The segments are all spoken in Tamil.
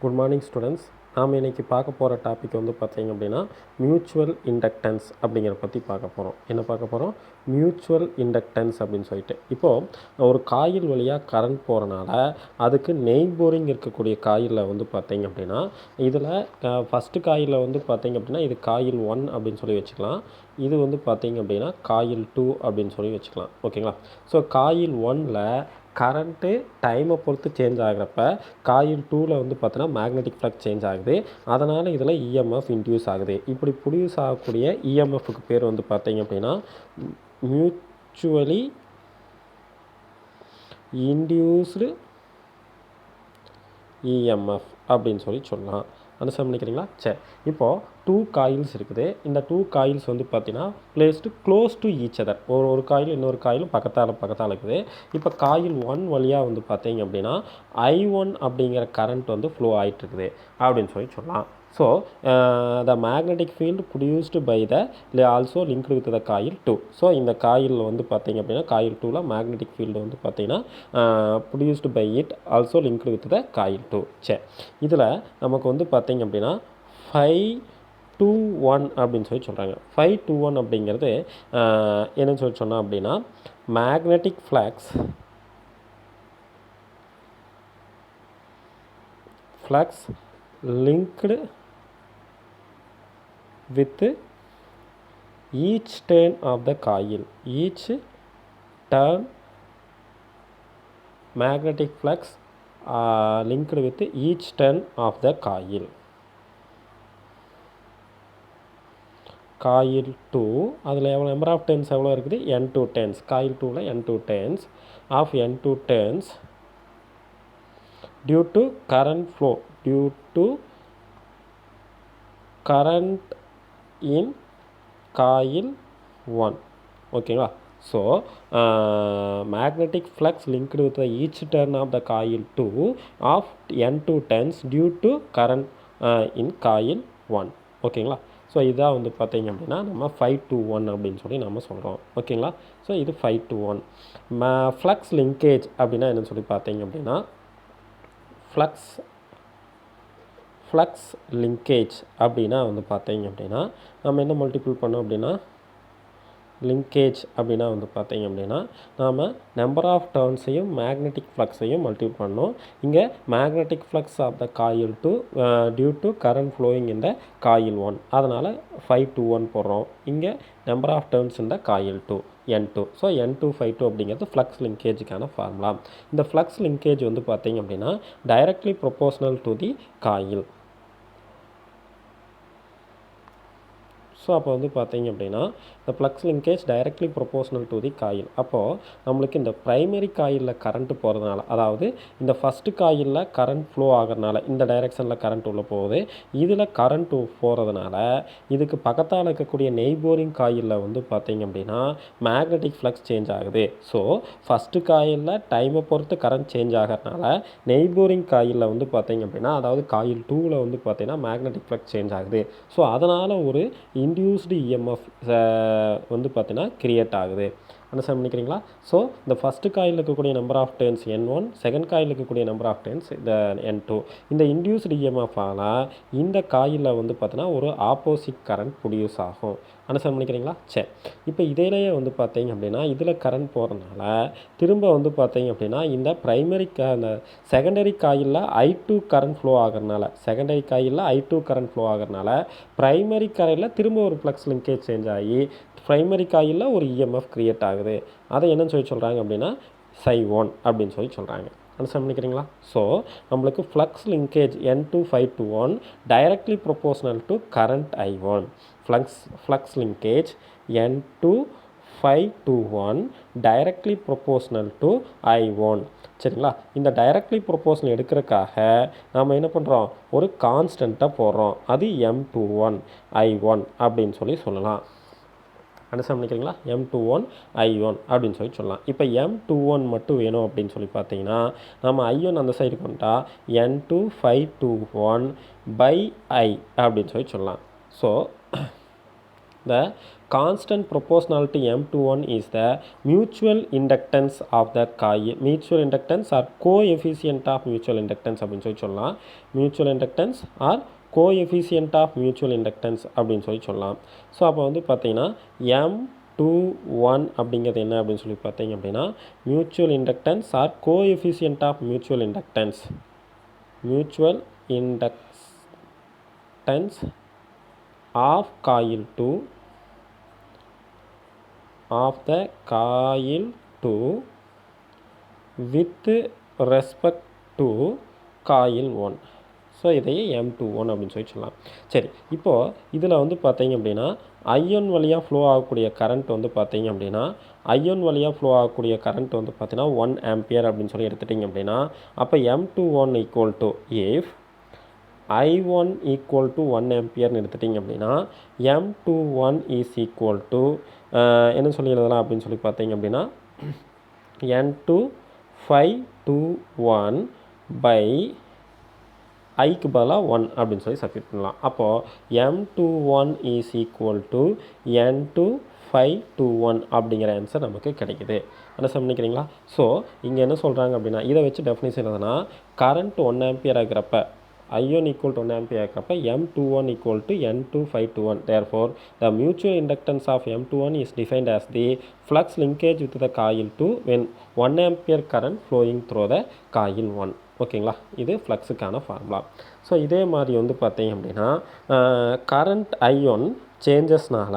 Good morning students. நாம் இன்றைக்கி பார்க்க போகிற டாபிக் வந்து பார்த்திங்க அப்படின்னா மியூச்சுவல் இண்டக்டன்ஸ் அப்படிங்கிறத பற்றி பார்க்க போகிறோம். என்ன பார்க்க போகிறோம்? மியூச்சுவல் இண்டக்டன்ஸ் அப்படின்னு சொல்லிட்டு. இப்போது ஒரு காயில் வழியாக கரண்ட் போகிறனால அதுக்கு நெய்போரிங் இருக்கக்கூடிய காயிலில் வந்து பார்த்திங்க அப்படின்னா இதில் ஃபஸ்ட்டு காயிலில் வந்து பார்த்திங்க அப்படின்னா இது காயில் 1 அப்படின்னு சொல்லி வச்சுக்கலாம். இது வந்து பார்த்திங்க அப்படின்னா காயில் 2 அப்படின்னு சொல்லி வச்சுக்கலாம். ஓகேங்களா? ஸோ காயில் 1ல் கரண்ட்டு டைமை பொறுத்து சேஞ்ச் ஆகிறப்ப காயில் 2ல் வந்து பார்த்தோன்னா மேக்னெட்டிக் ஃப்ளக்ஸ் சேஞ்ச் ஆகுது. அதனால் இதில் இஎம்எஃப் இன்டியூஸ் ஆகுது. இப்படி ப்ரொடியூஸ் ஆகக்கூடிய இஎம்எஃப்க்கு பேர் வந்து பார்த்தீங்க அப்படின்னா மியூச்சுவலி இன்டியூஸ்டு இஎம்எஃப் அப்படின்னு சொல்லி சொல்லலாம். அண்டர்ஸ்டாண்ட் பண்ணிக்கிறீங்களா? சரி, இப்போது 2 காயில்ஸ் இருக்குது. இந்த 2 காயில்ஸ் வந்து பார்த்தீங்கன்னா placed close to each other. ஒரு காயில் இன்னொரு காயிலும் பக்கத்தால் இருக்குது. இப்போ காயில் 1 வழியாக வந்து பார்த்தீங்க அப்படின்னா I1 அப்படிங்கிற கரண்ட் வந்து ஃப்ளோ ஆகிட்டுருக்குது அப்படின்னு சொல்லி சொல்லலாம். So the magnetic field produced by the also linked with the coil 2. So இந்த காயில் வந்து பார்த்திங்க அப்படின்னா காயில் 2ல் மேக்னெட்டிக் ஃபீல்டு வந்து பார்த்திங்கன்னா produced by it also linked with the coil 2. சரி, இதில் நமக்கு வந்து பார்த்திங்க அப்படின்னா 5-2-1 அப்படின்னு சொல்லி சொல்கிறாங்க. 5-2-1 அப்படிங்கிறது என்னன்னு சொல்லி சொன்னால் அப்படின்னா magnetic flux linked with each turn of the coil. Each turn magnetic flux linked with each turn of the coil. Coil 2 அதில் எவ்வளோ நம்பர் ஆஃப் டர்ன்ஸ் எவ்வளோ இருக்குது? N2 turns. Coil 2ல் N2 turns of N2 turns due to current flow, due to current in coil 1. ஓகேங்களா? So magnetic flux linked with each turn of the coil 2 of N2 turns due to current in coil 1. ஓகேங்களா? ஸோ இதாக வந்து பார்த்தீங்க அப்படின்னா நம்ம 5-2-1 அப்படின்னு சொல்லி நம்ம சொல்கிறோம். ஓகேங்களா? ஸோ இது 5-2-1. ஃப்ளக்ஸ் லிங்கேஜ் அப்படின்னா என்னன்னு சொல்லி பார்த்தீங்க அப்படின்னா ஃப்ளக்ஸ் லிங்கேஜ் அப்படின்னா வந்து பார்த்தீங்க அப்படின்னா நம்ம என்ன மல்டிபிள் பண்ணோம் அப்படின்னா லிங்கேஜ் அப்படின்னா வந்து பார்த்தீங்க அப்படின்னா நாம் நம்பர் ஆஃப் டர்ன்ஸையும் மேக்னெட்டிக் ஃப்ளக்ஸையும் மல்டிபிள் பண்ணோம். இங்கே magnetic flux of the coil 2 due to current flowing in the coil 1. அதனால் 5-2-1 போடுறோம். இங்கே நம்பர் ஆஃப் டர்ன்ஸ் இந்த காயில் 2 N2. ஸோ N2 5-2 அப்படிங்கிறது ஃப்ளக்ஸ் லிங்கேஜுக்கான ஃபார்முலா. இந்த ஃப்ளக்ஸ் லிங்கேஜ் வந்து பார்த்தீங்க அப்படின்னா directly proportional to the coil. So அப்போ வந்து பார்த்தீங்க அப்படின்னா இந்த flux linkage directly proportional to the coil. அப்போது நம்மளுக்கு இந்த ப்ரைமரி காயிலில் கரண்ட்டு போகிறதுனால, அதாவது இந்த ஃபஸ்ட்டு காயிலில் கரண்ட் ஃப்ளோ ஆகிறதுனால இந்த டைரெக்ஷனில் கரண்ட் உள்ளே போகுது. இதில் கரண்ட்டு போகிறதுனால இதுக்கு பக்கத்தால் இருக்கக்கூடிய நெய்போரிங் காயிலில் வந்து பார்த்தீங்க அப்படின்னா மேக்னெட்டிக் ஃப்ளக்ஸ் சேஞ்ச் ஆகுது. ஸோ ஃபஸ்ட்டு காயிலில் டைமை பொறுத்து கரண்ட் சேஞ்ச் ஆகிறதுனால நெய்போரிங் காயிலில் வந்து பார்த்தீங்க அப்படின்னா அதாவது காயில் 2ல் வந்து பார்த்தீங்கன்னா மேக்னெட்டிக் ஃப்ளக்ஸ் சேஞ்ச் ஆகுது. ஸோ அதனால் ஒரு இன்டியூஸ்டு இஎம்எஃப் வந்து பார்த்தீங்கன்னா கிரியேட் ஆகுது. அண்டர்ஸ்டாண்ட் பண்ணிக்கிறீங்களா? ஸோ இந்த ஃபஸ்ட்டு காயில் இருக்கக்கூடிய number of turns N1, second coil இருக்கக்கூடிய நம்பர் ஆஃப் டர்ன்ஸ் இந்த N2. இந்த இன்டியூஸ்டு இஎம்எஃப் ஆனால் இந்த காயிலில் வந்து பார்த்தீங்கன்னா ஒரு ஆப்போசிட் கரண்ட் ப்ரொடியூஸ் ஆகும். அண்டர்ஸ்டாண்ட் பண்ணிக்கிறீங்களா? சரி, இப்போ இதிலேயே வந்து பார்த்தீங்க அப்படின்னா இதில் கரண்ட் போகிறதுனால திரும்ப வந்து பார்த்தீங்க அப்படின்னா இந்த அந்த செகண்டரி காயிலில் I2 கரண்ட் ஃப்ளோ ஆகிறதுனால ப்ரைமரி காயிலில் திரும்ப ஒரு ஃப்ளக்ஸ் லிங்கேஜ் சேஞ்ச் ஆகி ப்ரைமரி காயிலில் ஒரு இஎம்எஃப் கிரியேட் ஆகுது. அதை என்னன்னு சொல்லி சொல்கிறாங்க அப்படின்னா Ψ1 அப்படின்னு சொல்லி சொல்கிறாங்க. அண்டர்ஸ்டாண்ட் பண்ணிக்கிறீங்களா? ஸோ நம்மளுக்கு flux linkage N2 5-1 directly proportional to current I1. Flux linkage N2 5-1 directly proportional to I1. சரிங்களா? இந்த டைரக்ட்லி ப்ரொபோஷனல் எடுக்கிறதுக்காக நாம் என்ன பண்ணுறோம்? ஒரு கான்ஸ்டண்ட்டாக போடுறோம். அது M21 I1 அப்படின்னு சொல்லி சொல்லலாம். அண்டர்ஸ்டாண்ட் பண்ணிக்கிறீங்களா? M21 I1 அப்படின்னு சொல்லி சொல்லலாம். இப்போ M21 மட்டும் வேணும் அப்படின்னு சொல்லி பார்த்தீங்கன்னா நம்ம I1 அந்த சைடு கொண்டா N2 5-1 by I அப்படின்னு சொல்லி சொல்லலாம். So The constant proportionality M21 is the mutual inductance of the coil. Mutual inductance or coefficient of mutual inductance அப்படின்னு சொல்லலாம். Mutual inductance or coefficient of mutual inductance அப்படின்னு சொல்லலாம். ஸோ அப்போ வந்து பார்த்தீங்கன்னா M21 அப்படிங்கிறது என்ன அப்படின்னு சொல்லி பார்த்தீங்க அப்படின்னா mutual inductance or coefficient of mutual inductance. Mutual inductance of coil 2 of the coil 2 with respect to coil 1. So இதையே M21 அப்படின்னு சொல்லலாம். சரி, இப்போது இதில் வந்து பார்த்தீங்க அப்படின்னா ஐயன் வழியாக ஃப்ளோ ஆகக்கூடிய கரண்ட் வந்து பார்த்தீங்க அப்படின்னா ஐயன் வழியாக ஃப்ளோ ஆகக்கூடிய கரண்ட் வந்து பார்த்தீங்கன்னா 1 ஆம்பியர் அப்படின்னு சொல்லி எடுத்துட்டிங்க அப்படின்னா அப்போ M21 equal to if I1 equal to 1 ஆம்பியர்னு எடுத்துட்டிங்க அப்படின்னா M21 இஸ் ஈக்குவல் டு என்ன சொல்லி எழுதலாம் அப்படின்னு சொல்லி பார்த்தீங்க அப்படின்னா N2521 பை ஐக்கு பதிலாக 1 அப்படின்னு சொல்லி சப்ஸ்டிட்யூட் பண்ணலாம். அப்போது M21 is equal to N2521 அப்படிங்கிற ஆன்சர் நமக்கு கிடைக்குது. அண்டர்ஸ்டாண்ட் பண்ணிக்கிறீங்களா? ஸோ இங்கே என்ன சொல்கிறாங்க அப்படின்னா இதை வச்சு டெஃபினிஷன் எழுதுனா கரண்ட் 1 ஆம்பியர் ஆகிறப்ப I1 equal to 1 ampere ஆகிறப்ப M21 equal to N2521. Therefore, the mutual inductance of M21 is defined as the flux linkage with the coil 2 when 1 ampere current flowing through the coil 1. ஓகேங்களா? இது ஃப்ளக்ஸுக்கான ஃபார்முலா. ஸோ இதே மாதிரி வந்து பார்த்தீங்க அப்படின்னா கரண்ட் I1 சேஞ்சஸ்னால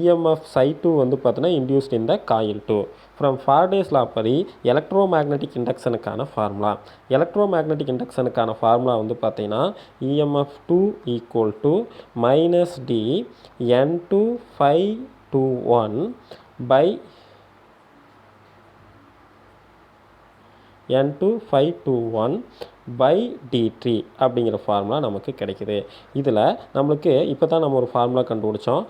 EMF psi2 வந்து பார்த்தீங்கன்னா induced in the coil 2. From Faraday's law படி எலக்ட்ரோமேக்னெட்டிக் இண்டக்ஷனுக்கான ஃபார்முலா வந்து பார்த்தீங்கன்னா EMF2 equal to -d N2521 by N2521 by d3 அப்படிங்கிற ஃபார்முலா நமக்கு கிடைக்குது. இதில் நம்மளுக்கு இப்போ தான் நம்ம ஒரு ஃபார்முலா கண்டுபிடிச்சோம்.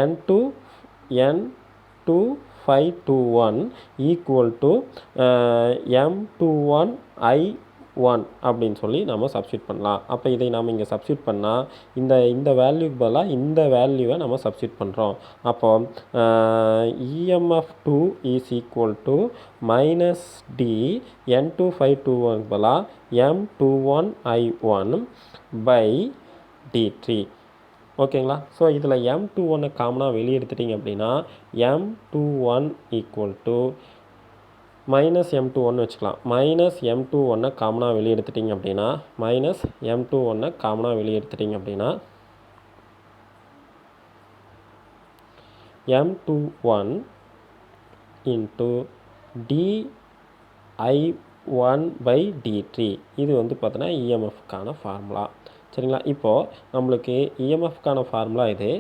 N2521 ஈக்குவல் டு M21I1 அப்படின்னு சொல்லி நம்ம சப்ஸ்டியூட் பண்ணலாம். அப்போ இதை நாம் இங்கே சப்ஸ்டியூட் பண்ணால் இந்த வேல்யூக்கு பதிலாக இந்த வேல்யூவை நம்ம சப்ஸ்டியூட் பண்ணுறோம். அப்போ EMF2 is equal to -d N2521 பதிலாக M21I1 பை d3. ஓகேங்களா? ஸோ இதில் M21 காமனாக வெளியே எடுத்துட்டிங்க அப்படின்னா M21 ஈக்குவல் டு -M21 வச்சுக்கலாம். -M21 காமனாக வெளியே எடுத்துட்டிங்க அப்படின்னா -M21 காமனாக வெளியே எடுத்துட்டிங்க அப்படின்னா M21 into dI1 by d3. இது வந்து பார்த்தோன்னா EMFக்கான ஃபார்முலா. சரிங்களா? இப்போது நம்மளுக்கு EMFக்கான ஃபார்முலா இது.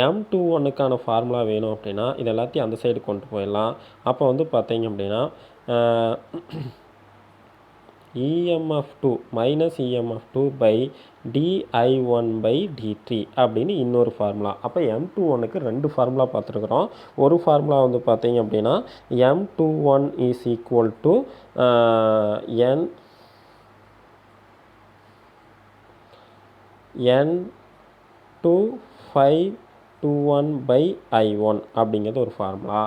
M21க்கான ஃபார்முலா வேணும் அப்படின்னா இது எல்லாத்தையும் அந்த சைடு கொண்டு போயிடலாம். அப்போ வந்து பார்த்தீங்க அப்படின்னா EMF2 -EMF2 by dI1 by d3 அப்படின்னு இன்னொரு ஃபார்முலா. அப்போ M21க்கு 2 ஃபார்முலா பார்த்துருக்குறோம். ஒரு ஃபார்முலா வந்து பார்த்தீங்க அப்படின்னா M21 is equal to N2521 by I1 அப்படிங்கிறது ஒரு ஃபார்முலா.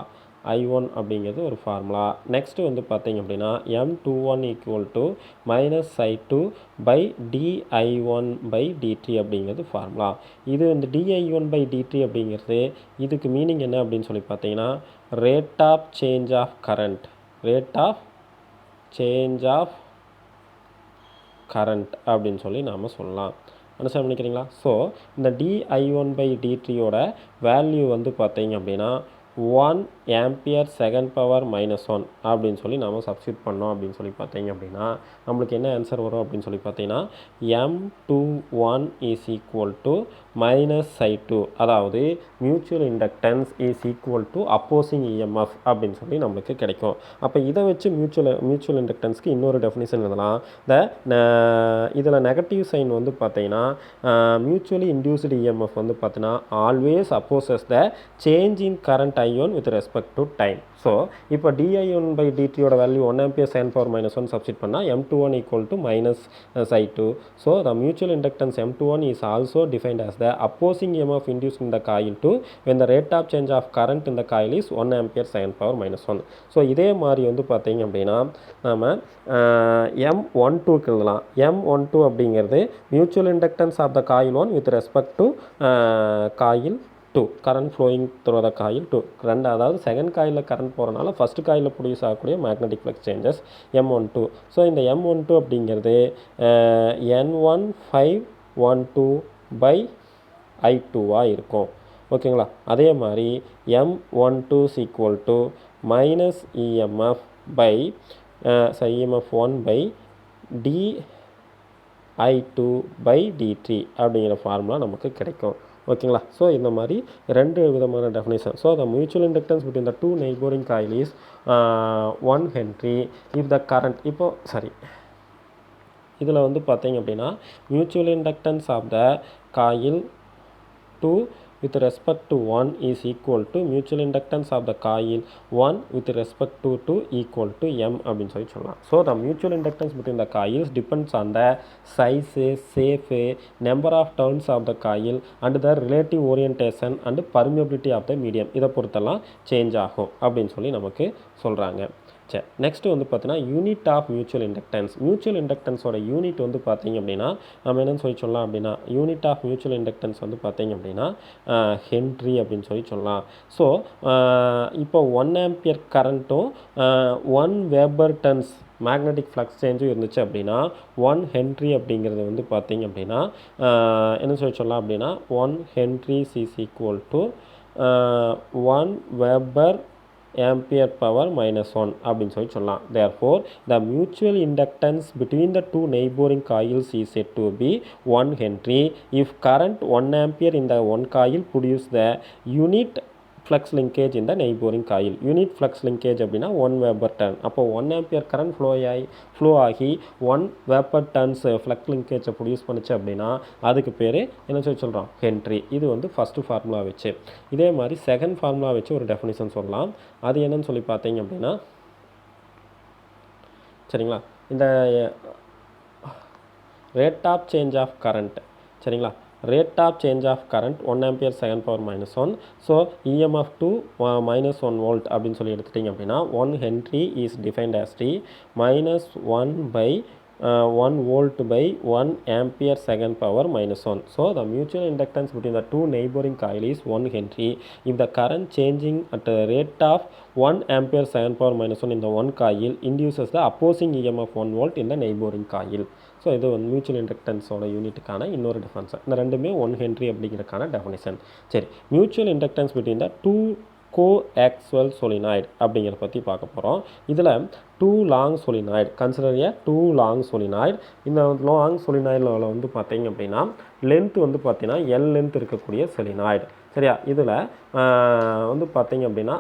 I1 அப்படிங்கிறது ஒரு ஃபார்முலா. நெக்ஸ்ட்டு வந்து பார்த்தீங்க அப்படின்னா M21 equal to -I2 by dI1 by d3 அப்படிங்கிறது ஃபார்முலா. இது வந்து dI1 பை d3 அப்படிங்கிறது இதுக்கு மீனிங் என்ன அப்படின்னு சொல்லி பார்த்தீங்கன்னா rate of change of current அப்படின்னு சொல்லி நாம் சொல்லலாம். அண்டர்ஸ்டாண்ட் பண்ணிக்கிறீங்களா? ஸோ இந்த dI1 பை d3யோட வேல்யூ வந்து பார்த்தீங்க அப்படின்னா 1 ஆம்பியர் செகண்ட் பவர் -1 அப்படின்னு சொல்லி நம்ம சப்ஸ்டியூட் பண்ணோம் அப்படின்னு சொல்லி பார்த்தீங்க அப்படின்னா நம்மளுக்கு என்ன ஆன்சர் வரும் அப்படின்னு சொல்லி பார்த்தீங்கன்னா M21 is equal to -I2, அதாவது mutual inductance is equal to opposing EMF அப்படின்னு சொல்லி நம்மளுக்கு கிடைக்கும். அப்போ இதை வச்சு மியூச்சுவல் இண்டக்டன்ஸ்க்கு இன்னொரு டெஃபினிஷன் எழுதலாம். இதில் நெகட்டிவ் சைன் வந்து பார்த்தீங்கன்னா மியூச்சுவலி இன்டியூஸ்டு EMF வந்து பார்த்தீங்கன்னா always opposes the change in current I1 with respect to time. So இப்போ di1 by dt ஓட value 1 ampere sin power minus 1 substitute பண்ணா M21 equal to minus psi2. So the mutual inductance M21 is also defined as the opposing EMF induced in the coil 2 when the rate of change of current in the coil is 1 ampere sin power minus 1. So இதே மாதிரி வந்து பார்த்தீங்க அப்படின்னா நம்ம M12க்கு எழுதலாம். M12 அப்படிங்கிறது mutual inductance of the coil 1 with respect to coil 2 current flowing through the coil 2 ரெண்டு அதாவது செகண்ட் காயிலில் கரண்ட் போகிறனால ஃபஸ்ட் காயிலில் ப்ரொடியூஸ் ஆகக்கூடிய magnetic flux changes M12. So இந்த M12 அப்படிங்கிறது N1512 by I2வாக இருக்கும். ஓகேங்களா? அதே மாதிரி M12 is equal to minus EMF by EMF1 by dI2 by dt அப்படிங்கிற ஃபார்முலா நமக்கு கிடைக்கும். ஓகேங்களா? ஸோ இந்த மாதிரி ரெண்டு விதமான definition. So the mutual inductance between the two neighbouring coil is 1 henry if the current இதில் வந்து பார்த்தீங்க அப்படின்னா mutual inductance of the coil 2 with respect to 1 is equal to mutual inductance of the coil 1 with respect to 2 equal to M அப்படின்னு சொல்லலாம். So the mutual inductance between the coils depends on the size, shape, number of turns of the coil and the relative orientation and permeability of the medium. இதை பொறுத்தெல்லாம் சேஞ்ச் ஆகும் அப்படின்னு சொல்லி நமக்கு சொல்கிறாங்க. சரி, நெக்ஸ்ட்டு வந்து பார்த்தீங்கன்னா unit of mutual inductance. Mutual இண்டக்டன்ஸோட யூனிட் வந்து பார்த்தீங்க அப்படின்னா நம்ம என்னென்னு சொல்லலாம் அப்படின்னா யூனிட் ஆஃப் மியூச்சுவல் இண்டக்டன்ஸ் வந்து பார்த்தீங்க அப்படின்னா ஹென்ரி அப்படின்னு சொல்லலாம். ஸோ இப்போ 1 ஆம்பியர் கரண்ட்டும் 1 வெபர் டன்ஸ் மேக்னெட்டிக் ஃப்ளக்ஸ் சேஞ்சும் இருந்துச்சு அப்படின்னா 1 ஹென்ரி அப்படிங்கிறது வந்து பார்த்தீங்க அப்படின்னா என்ன சொல்லலாம் அப்படின்னா 1 Henry is equal to 1 weber ampere power minus 1 அப்படின்னு சொல்லலாம். Therefore the mutual inductance between the two neighboring coils is said to be 1 henry if current 1 ampere in the one coil produce the unit flux linkage in the neighboring coil. Unit flux linkage அப்படின்னா 1 weber turn. அப்போ 1 ampere current flow ஆகி 1 weber turns flux linkage produce பண்ணிச்சு அப்படின்னா அதுக்கு பேர் என்ன சொல்கிறோம் ஹென்ரி. இது வந்து ஃபஸ்ட்டு ஃபார்முலா வச்சு. இதே மாதிரி செகண்ட் ஃபார்முலா வச்சு ஒரு டெஃபினிஷன் சொல்லலாம். அது என்னன்னு சொல்லி பார்த்தீங்க அப்படின்னா சரிங்களா இந்த rate of change of current சரிங்களா rate of change of current 1 ampere second power minus 1. So EMF to minus 1 volt அப்படின்னு சொல்லி எடுத்துட்டீங்க அப்படின்னா 1 Henry is defined as T minus 1 by 1 volt by 1 ampere second power minus 1. So the mutual inductance between the two neighboring coil is 1 Henry if the current changing at the rate of 1 ampere second power minus 1 in the one coil induces the opposing EMF 1 volt in the neighboring coil. So இது வந்து மியூச்சுவல் இண்டக்டன்ஸோட யூனிட்டுக்கான இன்னொரு டிஃபரன்ஸ். இந்த ரெண்டுமே 1 ஹென்ரி அப்படிங்கிறதுக்கான டெஃபினிஷன். சரி, mutual inductance between the two coaxial solenoid அப்படிங்கிறத பற்றி பார்க்க போகிறோம். இதில் 2 long solenoid consider a 2 long solenoid. இந்த லாங் சொலினாய்டில் வந்து பார்த்தீங்க அப்படின்னா லென்த் வந்து பார்த்தீங்கன்னா எல் லென்த் இருக்கக்கூடிய சொலினாய்டு. சரியா? இதில் வந்து பார்த்தீங்க அப்படின்னா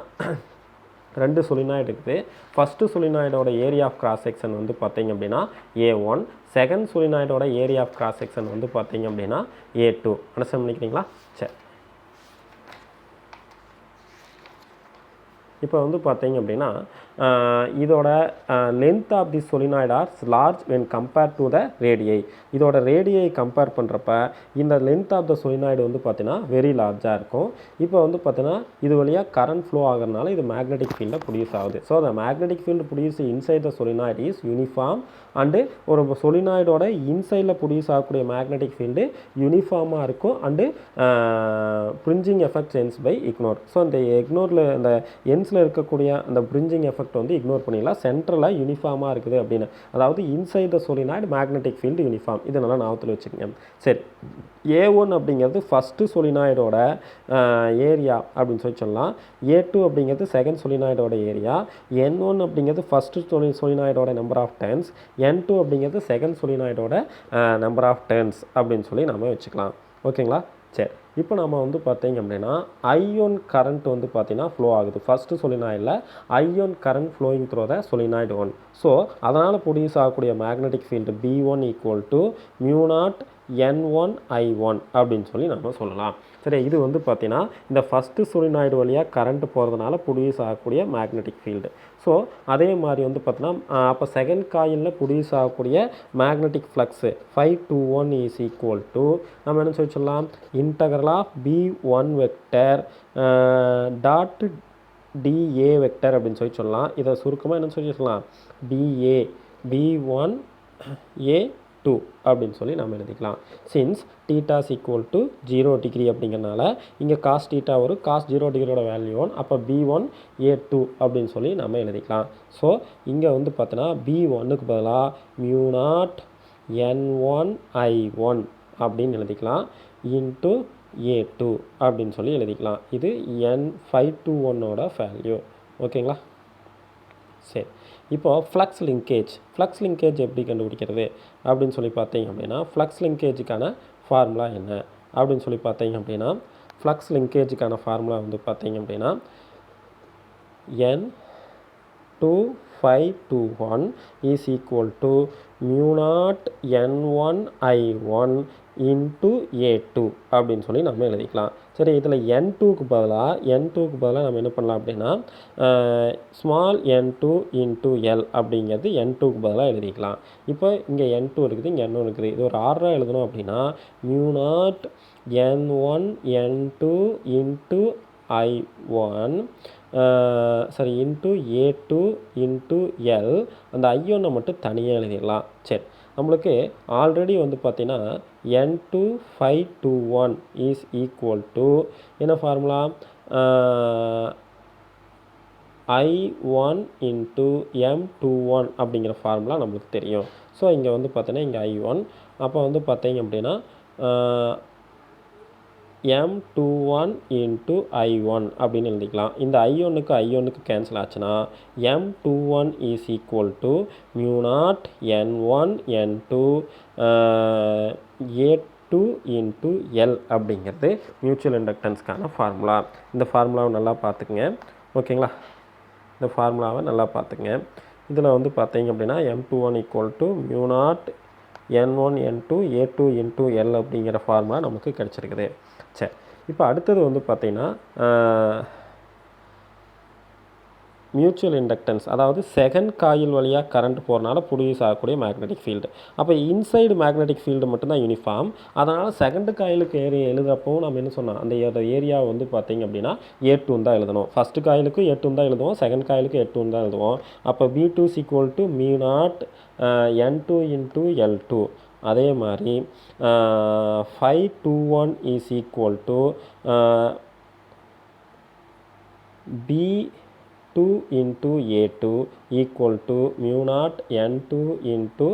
2 சொலினாய்டு இருக்குது. ஃபஸ்ட்டு சொலினாய்டோட ஏரியா ஆஃப் கிராஸ் செக்ஷன் வந்து பார்த்தீங்க அப்படின்னா A1. செகண்ட் சொலினாய்டோட ஏரியா ஆஃப் கிராஸ் செக்ஷன் வந்து பார்த்தீங்க அப்படின்னா A2. அண்டர்ஸ்டாண்ட் பண்ணிக்கிறீங்களா? சரி, இப்போ வந்து பார்த்தீங்க அப்படின்னா இதோட length of the solenoid are large when compare to the radii. இதோட ரேடியை கம்பேர் பண்ணுறப்ப இந்த லென்த் ஆஃப் த சொலினாய்டு வந்து பார்த்தீங்கன்னா வெரி லார்ஜாக இருக்கும். இப்போ வந்து பார்த்தீங்கன்னா இது வழியாக கரண்ட் ஃப்ளோ ஆகிறதுனால இது மேக்னெட்டிக் ஃபீல்டில் ப்ரொடியூஸ் ஆகுது. So the magnetic field produce inside the solenoid is uniform and ஒரு சொலினாய்டோட இன்சைடில் ப்ரொடியூஸ் ஆகக்கூடிய மேக்னெட்டிக் ஃபீல்டு யூனிஃபார்மாக இருக்கும் and fringing effect sense by ignore. So இந்த இக்னோரில் இந்த என்ஸில் இருக்கக்கூடிய அந்த பிரிஞ்சிங் எஃபெக்ட் வந்து இக்னோர் பண்ணிடலாம். சென்ட்ரலாக யூனிஃபார்மாக இருக்குது அப்படின்னு, அதாவது inside the solenoid magnetic field uniform. இதை நல்லா ஞாபகத்தில் வச்சுக்கோங்க. சரி, A1 அப்படிங்கிறது ஃபஸ்ட்டு சொலினாய்டோட ஏரியா அப்படின்னு சொல்லலாம். A2 அப்படிங்கிறது செகண்ட் சொலினாய்டோட ஏரியா. N1 அப்படிங்கிறது ஃபஸ்ட்டு சொலினாய்டோட நம்பர் ஆஃப் டர்ன்ஸ். N2 அப்படிங்கிறது செகண்ட் சொலினாய்டோட நம்பர் ஆஃப் டர்ன்ஸ் அப்படின்னு சொல்லி நம்ம வச்சுக்கலாம். ஓகேங்களா? சரி, இப்போ நம்ம வந்து பார்த்தீங்க அப்படின்னா ஐயோன் கரண்ட் வந்து பார்த்தீங்கன்னா ஃப்ளோ ஆகுது. ஃபஸ்ட்டு சொலினாய்டில் I one current flowing through the solenoid 1. So அதனால் ப்ரொடியூஸ் ஆகக்கூடிய magnetic field B1 equal to μ0 N1 I1 அப்படின்னு சொல்லி நம்ம சொல்லலாம். சரி, இது வந்து பார்த்தீங்கன்னா இந்த ஃபஸ்ட்டு சொலினாய்டு வழியாக கரண்ட் போகிறதுனால ப்ரொடியூஸ் ஆகக்கூடிய மேக்னெட்டிக் ஃபீல்டு. ஸோ அதே மாதிரி வந்து பார்த்தீங்கன்னா அப்போ செகண்ட் காயிலில் ப்ரொடியூஸ் ஆகக்கூடிய magnetic flux 521 is equal to நம்ம என்ன சொல்லி சொல்லலாம், integral of B1 vector dot DA vector அப்படின்னு சொல்லி சொல்லலாம். இதை சுருக்கமாக என்ன சொல்லி சொல்லலாம், DA B1 A2 அப்படின்னு சொல்லி நம்ம எழுதிக்கலாம். Since theta is equal to 0 degree அப்படிங்கிறனால இங்கே காஸ் தீட்டா வரும், காஸ் 0 டிகிரியோட வேல்யூ 1, அப்போ B1 A2 அப்படின்னு சொல்லி நம்ம எழுதிக்கலாம். ஸோ இங்கே வந்து பார்த்தோன்னா B1க்கு பதிலாக μ0 N1 I1 அப்படின்னு எழுதிக்கலாம் இன்ட்டு A2 அப்படின்னு சொல்லி எழுதிக்கலாம். இது N521ஓட வேல்யூ. ஓகேங்களா? சரி, இப்போது ஃப்ளக்ஸ் லிங்கேஜ் எப்படி கண்டுபிடிக்கிறது அப்படின்னு சொல்லி பார்த்தீங்க அப்படின்னா, ஃப்ளக்ஸ் லிங்கேஜுக்கான ஃபார்முலா என்ன அப்படின்னு சொல்லி பார்த்தீங்க அப்படின்னா, ஃப்ளக்ஸ் லிங்கேஜுக்கான ஃபார்முலா வந்து பார்த்தீங்க அப்படின்னா N2521 is equal to μ0 N1 I1 into A2 அப்படின்னு சொல்லி நம்ம எழுதிக்கலாம். சரி, இதில் N2க்கு பதிலாக நம்ம என்ன பண்ணலாம் அப்படின்னா ஸ்மால் n2 இன்ட்டு L அப்படிங்கிறது N2க்கு பதிலாக எழுதிக்கலாம். இப்போ இங்கே N2 இருக்குது, இங்கே N1 இருக்குது. இது ஒரு ஆர்டராக எழுதணும் அப்படின்னா μ0 N1 N2 into I1 into A2 into L, அந்த I1 மட்டும் தனியாக எழுதிடலாம். சரி, நம்மளுக்கு ஆல்ரெடி வந்து பார்த்தீங்கன்னா N2521 இஸ் ஈக்குவல் டு என்ன ஃபார்முலா, I1 இன்ட்டு M21 அப்படிங்கிற ஃபார்முலா நம்மளுக்கு தெரியும். ஸோ இங்கே வந்து பார்த்தீங்கன்னா இங்கே I1, அப்போ வந்து பார்த்தீங்க அப்படின்னா M21 இன்ட்டு I1 அப்படின்னு எழுதிக்கலாம். இந்த I1க்கு கேன்சல் ஆச்சுன்னா M21 is equal to μ0 N1 N2 A2 into L அப்படிங்கிறது மியூச்சுவல் இண்டக்டன்ஸ்க்கான ஃபார்முலா. இந்த ஃபார்முலாவை நல்லா பார்த்துக்குங்க. ஓகேங்களா? இந்த ஃபார்முலாவை நல்லா பார்த்துக்குங்க. இதில் வந்து பார்த்தீங்க அப்படின்னா M21 equal to μ0 N1 N2 A2 into L அப்படிங்கிற ஃபார்முலா நமக்கு கிடச்சிருக்குது. சரி, இப்போ அடுத்தது வந்து பார்த்திங்கன்னா மியூச்சுவல் இண்டக்டன்ஸ், அதாவது செகண்ட் காயில் வழியாக கரண்ட் போகிறனால ப்ரொடியூஸ் ஆகக்கூடிய மேக்னெட்டிக் ஃபீல்டு. அப்போ இன்சைடு மேக்னெட்டிக் ஃபீல்டு மட்டும்தான் யூனிஃபார்ம். அதனால் செகண்ட் காயிலுக்கு எழுதுறப்பவும் நம்ம என்ன சொன்னோம், அந்த ஏரியா வந்து பார்த்திங்க அப்படின்னா A2 தான் எழுதணும். ஃபஸ்ட்டு காயிலுக்கு A2 தான் எழுதுவோம், செகண்ட் காயிலுக்கு A2 தான் எழுதுவோம். அப்போ B2 is equal to μ0 N2 into L2. அதே மாதிரி 521 is equal to B2 into A2 equal to μ0 N2 into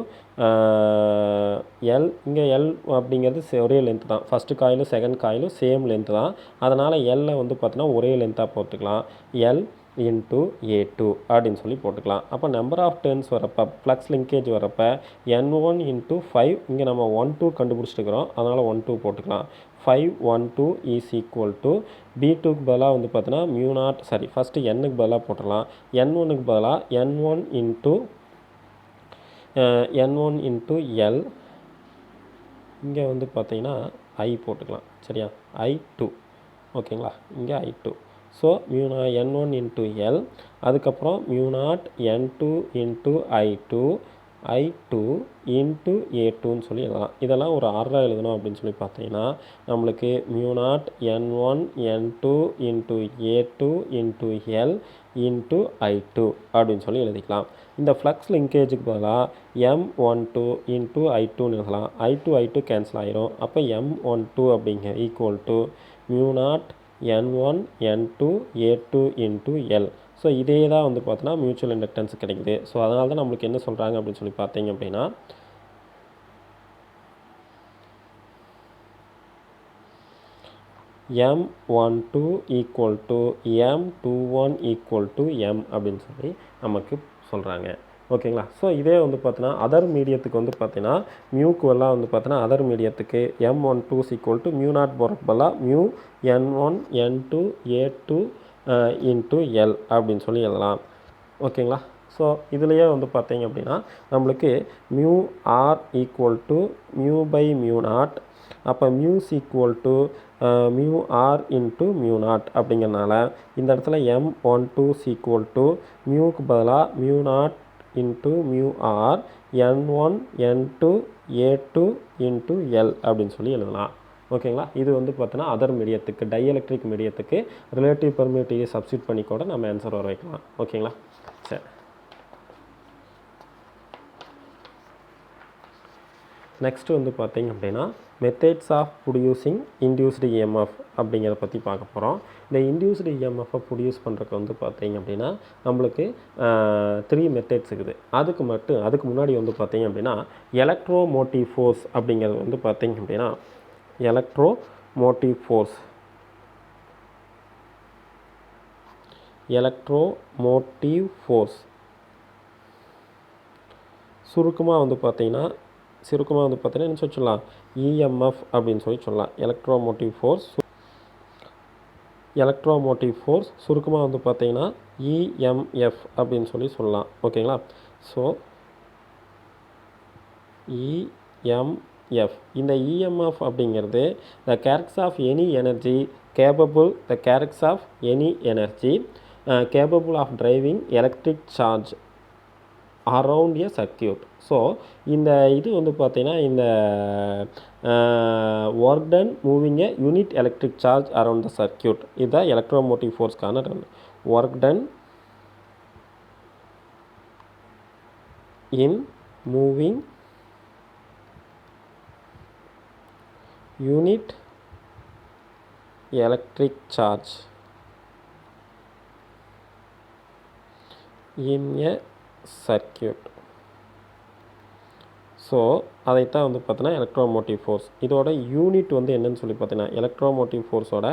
L. இங்கே L அப்படிங்கிறது ஒரே லென்த்து தான். ஃபஸ்ட்டு காயிலும் செகண்ட் காயிலும் சேம் லென்த்து தான். அதனால் L வந்து பார்த்தீங்கன்னா ஒரே லென்த்தாக போட்டுக்கலாம், L இன்ட்டு A2 அப்படின்னு சொல்லி போட்டுக்கலாம். அப்போ நம்பர் ஆஃப் டர்ன்ஸ் வரப்போ, ஃப்ளக்ஸ் லிங்கேஜ் வரப்போ N1 இன்ட்டு 5, இங்கே நம்ம 1-2 கண்டுபிடிச்சிட்டுக்கிறோம், அதனால் 1-2 போட்டுக்கலாம். 512 இஸ் ஈக்குவல் டு B2க்கு பதிலாக வந்து பார்த்தீங்கன்னா μ0 ஃபஸ்ட்டு Nக்கு பதிலாக போட்டுடலாம். N1க்கு பதிலாக N1 இன்ட்டு L, இங்கே வந்து பார்த்தீங்கன்னா I போட்டுக்கலாம். சரியா, I2. ஓகேங்களா, இங்கே I2. So N1 into L, அதுக்கப்புறம் μ0 N2 இன்ட்டு I2 இன்ட்டு A2ன்னு சொல்லி எழுதலாம். இதெல்லாம் ஒரு ஆர்டராக எழுதணும் அப்படின்னு சொல்லி பார்த்தீங்கன்னா நம்மளுக்கு μ0 N1 N2 into A2 into L into I2 அப்படின்னு சொல்லி எழுதிக்கலாம். இந்த ஃப்ளக்ஸ் லிங்கேஜுக்கு பதிலாக M12 இன்ட்டு I2ன்னு எழுதலாம். I2 கேன்சல் ஆகிரும். அப்போ M12 அப்படிங்க equal to μ0 N1 N2 A2 into L. So இதே தான் வந்து பார்த்தோன்னா மியூச்சுவல் இண்டக்டன்ஸ் கிடைக்குது. ஸோ அதனால தான் நம்மளுக்கு என்ன சொல்கிறாங்க அப்படின்னு சொல்லி பார்த்தீங்க அப்படின்னா M12 equal to M21 equal to M அப்படின்னு சொல்லி நமக்கு சொல்கிறாங்க. ஓகேங்களா? ஸோ இதே வந்து பார்த்தீங்கன்னா அதர் மீடியத்துக்கு வந்து பார்த்தீங்கன்னா மியூக்கு எல்லாம் வந்து பார்த்தீங்கன்னா அதர் மீடியத்துக்கு M12 ஈக்குவல் டு μ0 போகிறக்கு பதிலாக μ N1 N2 A2 into L அப்படின்னு சொல்லி எழுதலாம். ஓகேங்களா? ஸோ இதுலேயே வந்து பார்த்தீங்க அப்படின்னா நம்மளுக்கு mu R equal to mu by mu naught, அப்போ mu is equal to mu R into mu naught அப்படிங்கிறனால இந்த இடத்துல M12 ஈக்குவல் டு மியூக்கு பதிலாக mu naught into mu R N1 N2 A2 into L அப்படின்னு சொல்லி எழுதலாம். ஓகேங்களா? இது வந்து பார்த்தோன்னா அதர் மீடியத்துக்கு டைஎலக்ட்ரிக் மீடியத்துக்கு ரிலேட்டிவ் பெர்மிட்டிவிட்டியை சப்ஸ்டியூட் பண்ணி கூட நம்ம ஆன்சர் வர வைக்கலாம். ஓகேங்களா? சரி, நெக்ஸ்ட்டு வந்து பார்த்திங்க அப்படின்னா methods of producing induced EMF அப்படிங்கிறத பற்றி பார்க்க போகிறோம். இந்த இன்டியூஸ்டு இஎம்எஃப்பை ப்ரொடியூஸ் பண்ணுறதுக்கு வந்து பார்த்திங்க அப்படின்னா நம்மளுக்கு 3 மெத்தட்ஸ் இருக்குது. அதுக்கு முன்னாடி வந்து பார்த்திங்க அப்படின்னா எலக்ட்ரோமோட்டிவ் ஃபோர்ஸ் அப்படிங்கிறது வந்து பார்த்திங்க அப்படின்னா எலக்ட்ரோமோட்டிவ் ஃபோர்ஸ் சுருக்கமாக வந்து பார்த்திங்கன்னா என்ன சொல்லலாம், இஎம்எஃப் அப்படின்னு சொல்லலாம். எலக்ட்ரோமோட்டிவ் ஃபோர்ஸ் சுருக்கமாக வந்து பார்த்திங்கன்னா இஎம்எஃப் அப்படின்னு சொல்லலாம். ஓகேங்களா? ஸோ இஎம்எஃப், இந்த இஎம்எஃப் அப்படிங்கிறது the characters of any energy capable of driving electric charge around a circuit. So இந்த இது வந்து பார்த்திங்கன்னா இந்த work done moving a unit electric charge around the circuit, இதுதான் எலக்ட்ரோமோட்டிவ் ஃபோர்ஸ்க்கான work done in moving unit electric charge in a circuit. So அதைத்தான் வந்து பார்த்தீங்கன்னா எலக்ட்ரோமோட்டிவ் ஃபோர்ஸ். இதோட யூனிட் வந்து என்னன்னு சொல்லி பார்த்தீங்கன்னா எலக்ட்ரோமோட்டிவ் ஃபோர்ஸோட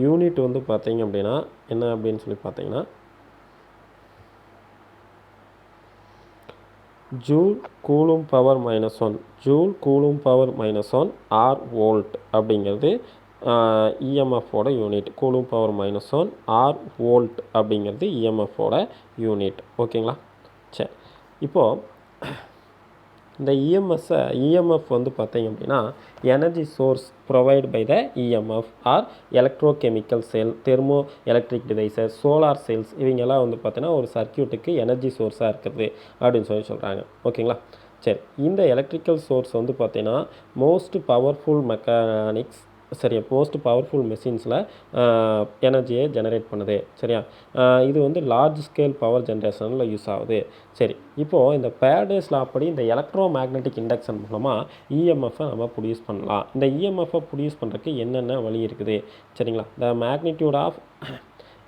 யூனிட் வந்து பார்த்தீங்க அப்படின்னா என்ன அப்படின்னு சொல்லி பார்த்தீங்கன்னா joule coulomb power -1 or volt அப்படிங்கிறது இஎம்எஃபோட unit. Coulomb power -1 or volt அப்படிங்கிறது இஎம்எஃபோட யூனிட். ஓகேங்களா? சரி, இப்போது இந்த இஎம்எஃப் வந்து பார்த்தீங்க அப்படின்னா energy source provide by the EMF are electrochemical cell, thermo electric devices, solar cells, இவங்கெல்லாம் வந்து பார்த்தீங்கன்னா ஒரு சர்க்கியூட்டுக்கு எனர்ஜி சோர்ஸாக இருக்குது அப்படின்னு சொல்கிறாங்க. ஓகேங்களா? சரி, இந்த எலக்ட்ரிக்கல் சோர்ஸ் வந்து பார்த்தீங்கன்னா மோஸ்ட் பவர்ஃபுல் மெஷின்ஸில் எனர்ஜியை ஜெனரேட் பண்ணுது. சரியா? இது வந்து லார்ஜ் ஸ்கேல் பவர் ஜென்ரேஷனில் யூஸ் ஆகுது. சரி, இப்போது இந்த ஃபேரடேஸ் லா படி இந்த எலக்ட்ரோ மேக்னெட்டிக் இண்டக்ஷன் மூலமாக இஎம்எஃப்பை நம்ம ப்ரொடியூஸ் பண்ணலாம். இந்த இஎம்எஃப்பை ப்ரொடியூஸ் பண்ணுறதுக்கு என்னென்ன வழி இருக்குது? சரிங்களா? த மேக்னிடியூட் ஆஃப்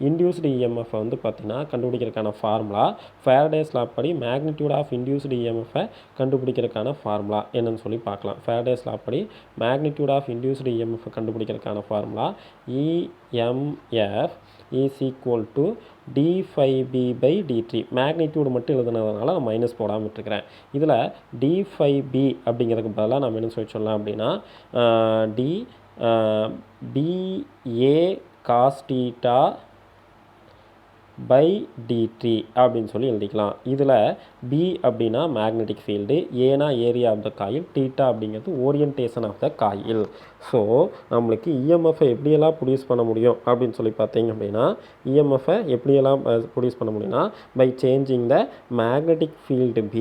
இன்டியூஸ்டு இஎம்எஃப்பை வந்து பார்த்திங்கன்னா கண்டுபிடிக்கிறதுக்கான ஃபார்முலா, ஃபேரடேஸ் லா படி மேக்னிடியூட் ஆஃப் இன்டியூஸ்டு இஎம்எஃப்பை கண்டுபிடிக்கிறதுக்கான ஃபார்முலா என்னன்னு சொல்லி பார்க்கலாம். ஃபேரடேஸ் லா படி மேக்னிடியூட் ஆஃப் இன்டியூஸ்டு இஎம்எஃப்பை கண்டுபிடிக்கிறதுக்கான formula EMF is equal to d∅b/dt. Magnitude மட்டும் எழுதுனதுனால நான் மைனஸ் போடாமல் விட்டுருக்கிறேன். இதில் d∅b அப்படிங்கிறதுக்கு பதிலாக நம்ம என்ன சொல்லலாம் அப்படின்னா dA cos theta /dt அப்படின்னு சொல்லி எழுதிக்கலாம். இதில் B அப்படின்னா மேக்னெட்டிக் ஃபீல்டு, ஏனா area of the coil, theta அப்படிங்கிறது orientation of the coil. So நம்மளுக்கு இஎம்எஃப்பை எப்படியெல்லாம் ப்ரொடியூஸ் பண்ண முடியும் அப்படின்னு சொல்லி பார்த்தீங்க அப்படின்னா ப்ரொடியூஸ் பண்ண முடியும்னா by changing the magnetic field B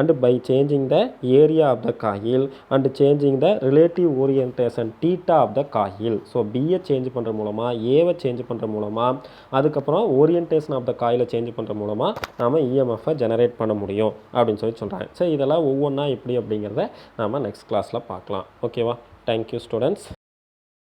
and by changing the area of the coil and changing the relative orientation theta of the coil. So பியை சேஞ்ச் பண்ணுற மூலமாக, ஏவை சேஞ்ச் பண்ணுற மூலமாக, அதுக்கப்புறம் ஓரியன்டேஷன் ஆஃப் த காயிலை சேஞ்ச் பண்ணுற மூலமாக நம்ம இஎம்எஃப்பை ஜெனரேட் பண்ண முடியும் அப்படின்னு சொல்லி சொல்கிறாங்க. சரி, இதெல்லாம் ஒவ்வொன்றா எப்படி அப்படிங்கிறத நம்ம நெக்ஸ்ட் கிளாஸில் பார்க்கலாம். ஓகேவா? Thank you students.